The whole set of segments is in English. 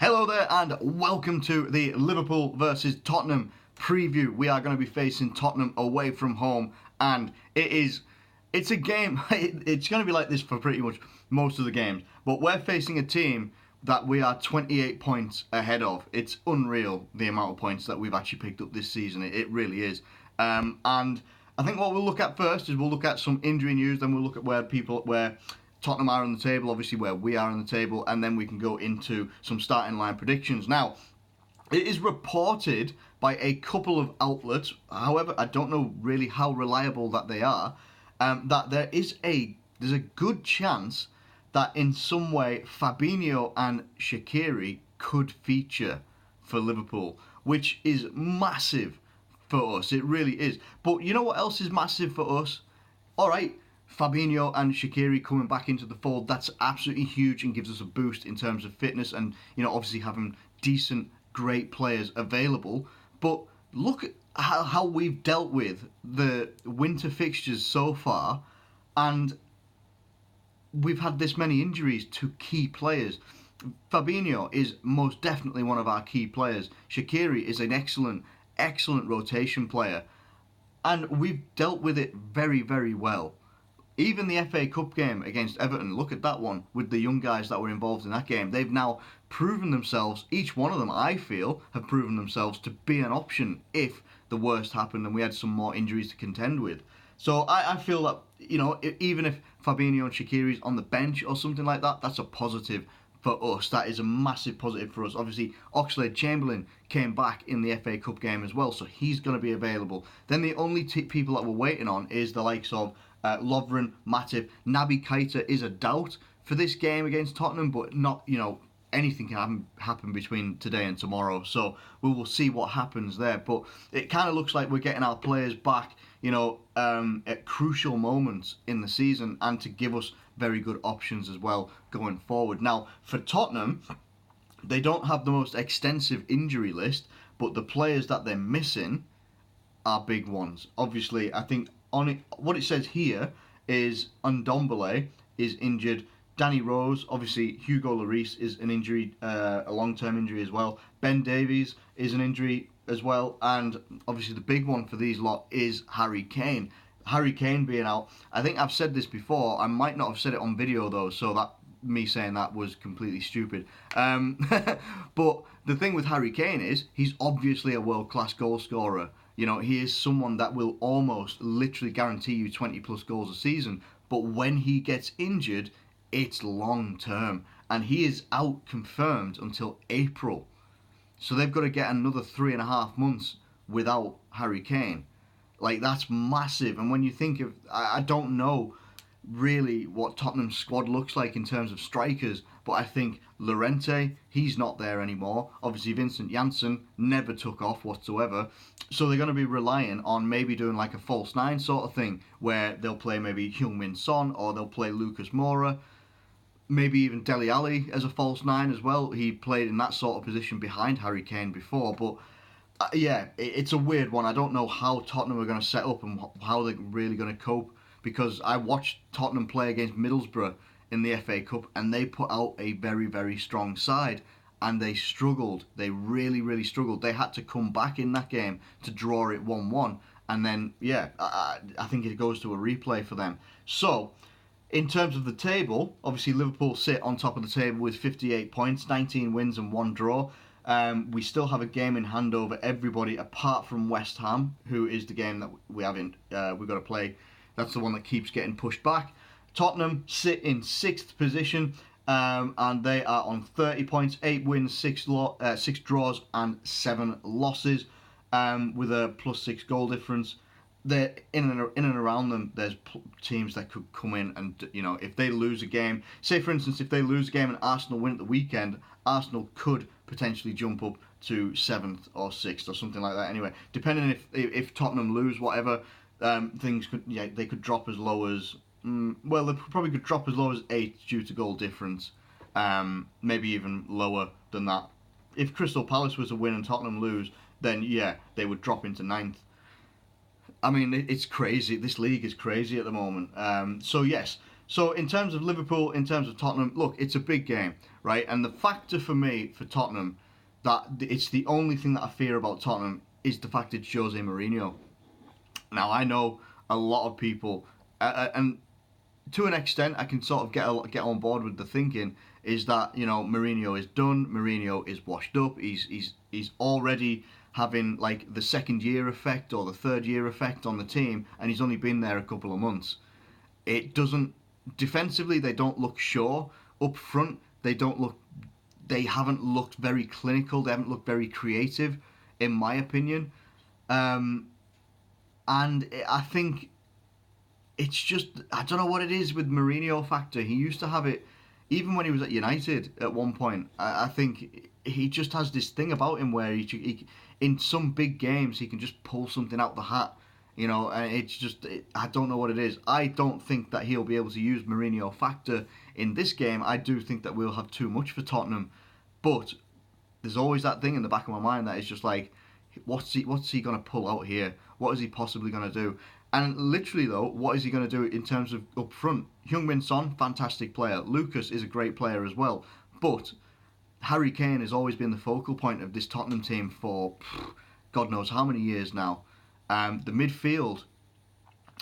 Hello there and welcome to the Liverpool versus Tottenham preview. We are going to be facing Tottenham away from home, and it's a game, it's going to be like this for pretty much most of the games, but we're facing a team that we are 28 points ahead of. It's unreal the amount of points that we've actually picked up this season. It really is. And I think what we'll look at first is we'll look at some injury news, then we'll look at where Tottenham are on the table, obviously where we are on the table, and then we can go into some starting line predictions. Now, it is reported by a couple of outlets, however, I don't know really how reliable that they are, that there's a good chance that in some way Fabinho and Shaqiri could feature for Liverpool, which is massive for us. It really is. But you know what else is massive for us? All right, Fabinho and Shaqiri coming back into the fold, that's absolutely huge and gives us a boost in terms of fitness and, you know, obviously having decent, great players available. But look at how we've dealt with the winter fixtures so far, and we've had this many injuries to key players. Fabinho is most definitely one of our key players. Shaqiri is an excellent rotation player, and we've dealt with it very, very well. Even the FA Cup game against Everton, look at that one with the young guys that were involved in that game. They've now proven themselves, each one of them, I feel, have proven themselves to be an option if the worst happened and we had some more injuries to contend with. So I feel that, you know, even if Fabinho and Shaqiri's on the bench or something like that, that's a positive for us. That is a massive positive for us. Obviously, Oxlade-Chamberlain came back in the FA Cup game as well, so he's going to be available. Then the only people that we're waiting on is the likes of Lovren, Matip. Naby Keita is a doubt for this game against Tottenham, but not, you know, anything can happen between today and tomorrow, so we will see what happens there. But it kind of looks like we're getting our players back, you know, at crucial moments in the season, and to give us very good options as well going forward. Now, for Tottenham, they don't have the most extensive injury list, but the players that they're missing are big ones. Obviously, I think on it, what it says here is Ndombele is injured. Danny Rose, obviously Hugo Lloris is an injury, a long-term injury as well. Ben Davies is an injury as well, and obviously the big one for these lot is Harry Kane. Harry Kane being out. I think I've said this before. I might not have said it on video though, so that me saying that was completely stupid. But the thing with Harry Kane is he's obviously a world-class goal scorer. You know, he is someone that will almost literally guarantee you 20 plus goals a season. But when he gets injured, it's long term. And he is out confirmed until April. So they've got to get another 3.5 months without Harry Kane. Like, that's massive. And when you think of, I don't know really what Tottenham's squad looks like in terms of strikers, but I think Llorente, he's not there anymore. Obviously, Vincent Janssen never took off whatsoever. So they're going to be relying on maybe doing like a false nine sort of thing, where they'll play maybe Heung-min Son, or they'll play Lucas Moura, maybe even Dele Alli as a false nine as well. He played in that sort of position behind Harry Kane before, but yeah, it's a weird one. I don't know how Tottenham are going to set up and how they're really going to cope, because I watched Tottenham play against Middlesbrough in the FA Cup, and they put out a very, very strong side, and they struggled. They really, really struggled. They had to come back in that game to draw it 1-1, and then, yeah, I think it goes to a replay for them. So, in terms of the table, obviously Liverpool sit on top of the table with 58 points, 19 wins and 1 draw. We still have a game in hand over everybody apart from West Ham, who is the game that we've got to play. That's the one that keeps getting pushed back. Tottenham sit in 6th position, and they are on 30 points, 8 wins, 6 draws and 7 losses, with a +6 goal difference. They're in and around them, there's teams that could come in and, you know, if they lose a game, say for instance, if they lose a game and Arsenal win at the weekend, Arsenal could potentially jump up to 7th or 6th or something like that. Anyway, depending if Tottenham lose, whatever, things could, yeah, they could drop as low as, well, they probably could drop as low as 8 due to goal difference, maybe even lower than that. If Crystal Palace was to win and Tottenham lose, then yeah, they would drop into 9th. I mean, it's crazy. This league is crazy at the moment. So yes, So in terms of Liverpool, in terms of Tottenham, look, it's a big game, right? And the factor for me for Tottenham that it's the only thing that I fear about Tottenham is the fact it's Jose Mourinho. Now I know a lot of people, and to an extent, I can sort of get on board with the thinking is that Mourinho is done, Mourinho is washed up, he's already having like the second year effect or the third year effect on the team, and he's only been there a couple of months. It doesn't defensively they don't look sure. Up front they haven't looked very clinical. They haven't looked very creative, in my opinion. And I think it's just I don't know what it is with Mourinho factor. He used to have it even when he was at United at one point. I think he just has this thing about him where he in some big games he can just pull something out the hat. And it's just I don't know what it is. I don't think that he'll be able to use Mourinho factor in this game. I do think that we'll have too much for Tottenham, but there's always that thing in the back of my mind that is just like, what's he gonna pull out here? What is he possibly gonna do? And literally though, what is he gonna do in terms of up front? Heung-min Son, fantastic player. Lucas is a great player as well, but Harry Kane has always been the focal point of this Tottenham team for God knows how many years now. The midfield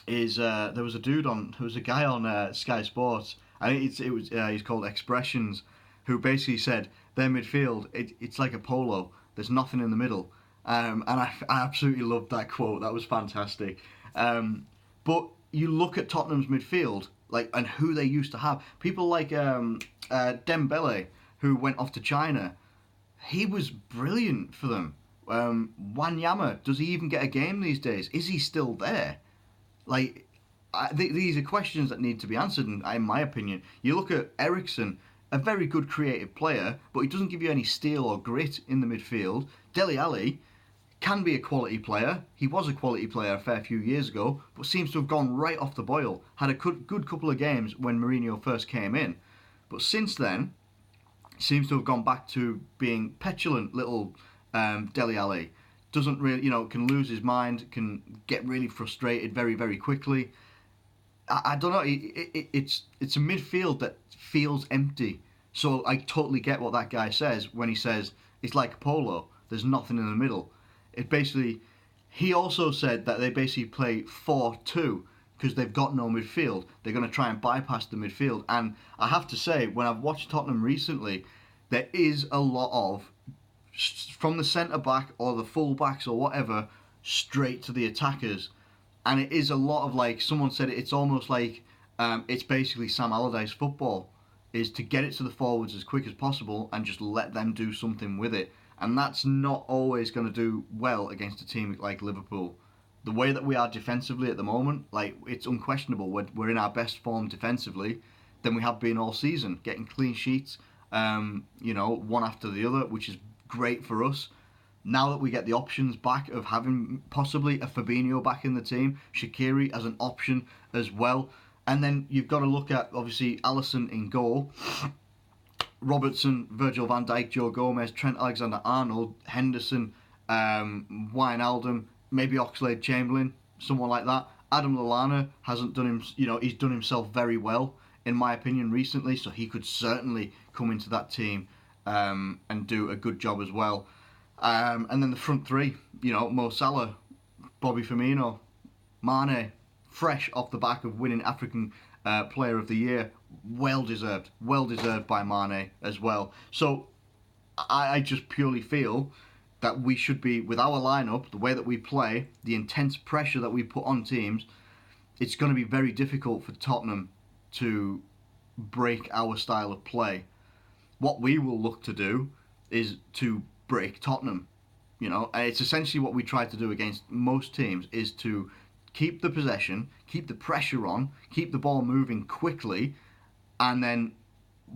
is there was a guy on Sky Sports. I think he's called Expressions, who basically said their midfield it's like a polo. There's nothing in the middle, and I absolutely loved that quote. That was fantastic. But you look at Tottenham's midfield and who they used to have. People like Dembele, who went off to China. He was brilliant for them. Wanyama, does he even get a game these days? Is he still there? These are questions that need to be answered, in my opinion. You look at Eriksen, a very good creative player, but he doesn't give you any steel or grit in the midfield. Dele Alli can be a quality player. He was a quality player a fair few years ago, but seems to have gone right off the boil. Had a good couple of games when Mourinho first came in, but since then, seems to have gone back to being petulant little Dele Alli. Doesn't really, can lose his mind, can get really frustrated very, very quickly. I don't know. It's a midfield that feels empty. So I totally get what that guy says when he says it's like a polo. There's nothing in the middle. He also said that they basically play 4-2 because they've got no midfield. They're going to try and bypass the midfield. And I have to say, when I've watched Tottenham recently, there is a lot of from the centre back or the full backs or whatever straight to the attackers, and it is a lot of someone said it's almost like it's basically Sam Allardyce football, is to get it to the forwards as quick as possible and just let them do something with it, and that's not always going to do well against a team like Liverpool. The way that we are defensively at the moment, it's unquestionable we're in our best form defensively than we have been all season, getting clean sheets one after the other, which is great for us. Now that we get the options back of having possibly a Fabinho back in the team, Shaqiri as an option as well, and then you've got to look at obviously Alisson in goal, Robertson, Virgil van Dijk, Joe Gomez, Trent Alexander-Arnold, Henderson, Wijnaldum, maybe Oxlade-Chamberlain, someone like that. Adam Lallana hasn't done him, he's done himself very well in my opinion recently, so he could certainly come into that team and do a good job as well. And then the front three, Mo Salah, Bobby Firmino, Mane, fresh off the back of winning African Player of the Year, well deserved by Mane as well. So I just purely feel that we should be, with our lineup, the way that we play, the intense pressure that we put on teams, it's going to be very difficult for Tottenham to break our style of play. What we will look to do is to break Tottenham. And it's essentially what we try to do against most teams, is to keep the possession, keep the pressure on, keep the ball moving quickly, and then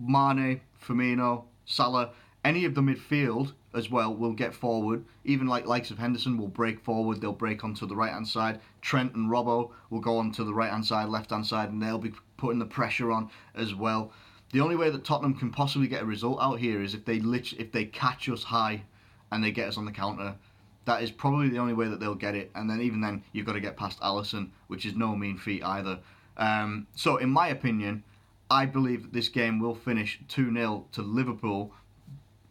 Mane, Firmino, Salah, any of the midfield as well will get forward. Even likes of Henderson will break forward, they'll break onto the right hand side. Trent and Robbo will go onto the right hand side, left hand side, and they'll be putting the pressure on as well. The only way that Tottenham can possibly get a result out here is if they catch us high and they get us on the counter. That is probably the only way that they'll get it, and then even then you've got to get past Alisson, which is no mean feat either. So in my opinion, I believe that this game will finish 2-0 to Liverpool.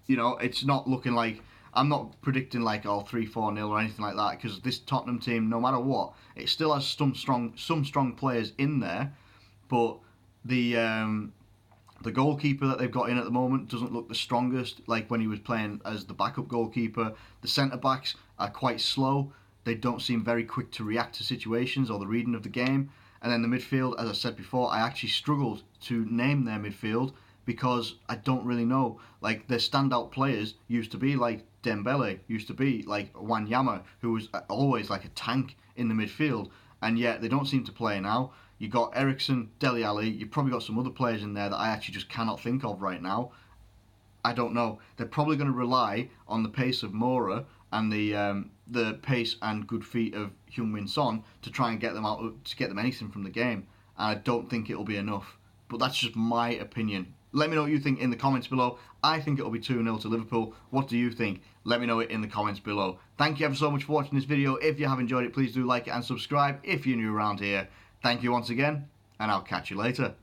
You know, it's not looking like, I'm not predicting like 3-4-0 or anything like that, because this Tottenham team, no matter what, it still has some strong players in there, but the goalkeeper that they've got in at the moment doesn't look the strongest, like when he was playing as the backup goalkeeper. The centre backs are quite slow. They don't seem very quick to react to situations or the reading of the game. And then the midfield, as I said before, I actually struggled to name their midfield because I don't really know. Like, their standout players used to be like Dembele, used to be like Wanyama, who was always like a tank in the midfield, and yet they don't seem to play now. You got Ericsson, Dele Alli. You've probably got some other players in there that I actually just cannot think of right now. I don't know. They're probably going to rely on the pace of Mora and the pace and good feet of Heung-min Son to try and get them out, to get them anything from the game. And I don't think it'll be enough. But that's just my opinion. Let me know what you think in the comments below. I think it'll be 2-0 to Liverpool. What do you think? Let me know it in the comments below. Thank you ever so much for watching this video. If you have enjoyed it, please do like it and subscribe if you're new around here. Thank you once again, and I'll catch you later.